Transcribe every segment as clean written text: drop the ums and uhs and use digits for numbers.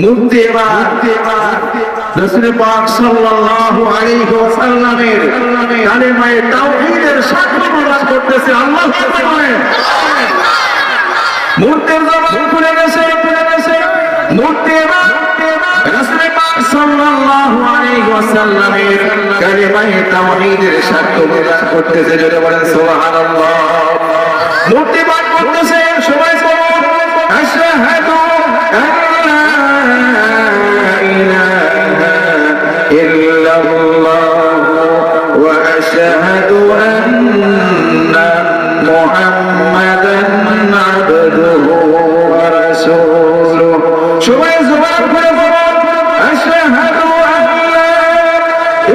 মূর্তি এবার রাসূল পাক সাল্লাল্লাহু আলাইহি ওয়াসাল্লামের কালেমায়ে তাওহীদের সাক্ষ্য প্রদান করতেছে। আল্লাহু আকবার বলেন। মূর্তির জবান খুলে গেছে। মূর্তি এবার রাসূল পাক সাল্লাল্লাহু আলাইহি ওয়াসাল্লামের কালেমায়ে তাওহীদের সাক্ষ্য প্রদান করতেছে। জোরে বলেন সুবহানাল্লাহ। মূর্তি পাঠ করতেছে, সবাই বলুন আশহাদু আল্লা ইলাহা ইল্লাল্লাহ ওয়া আশহাদু আন্না মুহাম্মাদান আবদুহু ওয়া রাসূলুহু। সবাই জবান করে বলুন আশহাদু আল্লা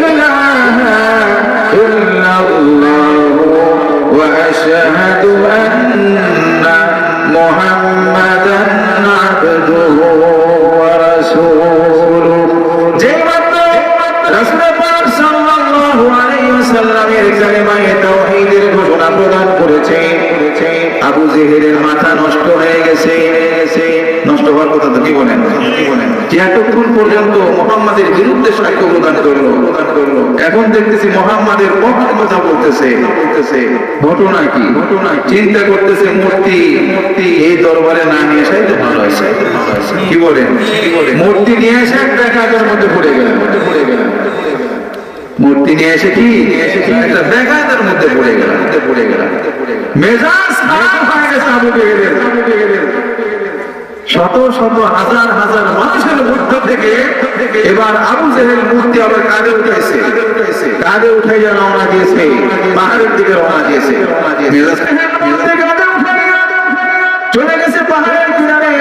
ইলাহা ইল্লাল্লাহ ওয়া আশহাদু আন্না মুহাম্মাদান আবদুহু ওয়া রাসূলুহু। যেই মাত্র রাসূল পাক সাল্লাল্লাহু আলাইহি ওয়াসাল্লামের কালেমায়ে তাওহীদের ঘোষণা প্রদান করেছে, আবু জেহেলের মাথা নষ্ট হয়ে গেছে। নষ্ট হওয়ার কথা তো কি বলেন? যে এতক্ষণ পর্যন্ত মুহাম্মাদের বিরুদ্ধে সাক্ষ্য প্রদান করলো, এখন দেখতেছি মুহাম্মাদের পক্ষে কথা বলতেছে। ঘটনা কি? চিন্তা করতেছে মূর্তি এই দরবারে না নিয়ে আসাই তো ভালো হয়েছে। কি বলেন? মূর্তি নিয়ে এসে একটা কাজের মধ্যে পড়ে গেলাম। মূর্তি নিয়ে এসে কি একটা বেকায়দার মধ্যে পড়ে গেলাম। মেজাজ খারাপ হয়ে গেছে আবু জেহেলের। শত শত হাজার হাজার মানুষের মধ্য থেকে এবার আবু জেহেল মূর্তি আবার কাঁধে উঠাইছে। কাঁধে উঠাইয়া রওনা দিয়েছে, পাহাড়ের দিকে রওনা দিয়েছে। চলে গেছে পাহাড়ের কিনারে।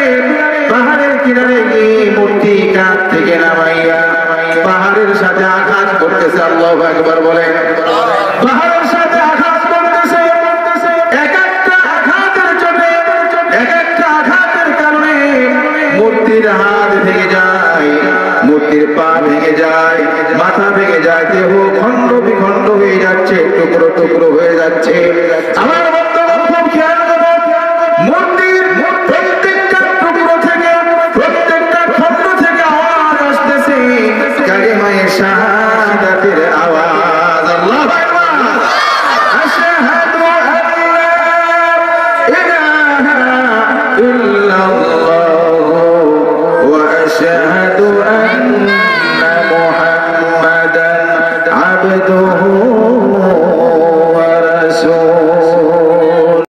পাহাড়ের কিনারে গিয়ে মূর্তি কাঁধ থেকে নামাইয়া পাহাড়ের সাথে আঘাত করতেছে। আল্লাহু আকবার বলেন। পাহাড়ের সাথে আঘাত করতেছে। এক একটা আঘাতের চোটে, এক একটা আঘাতের কারণে মূর্তির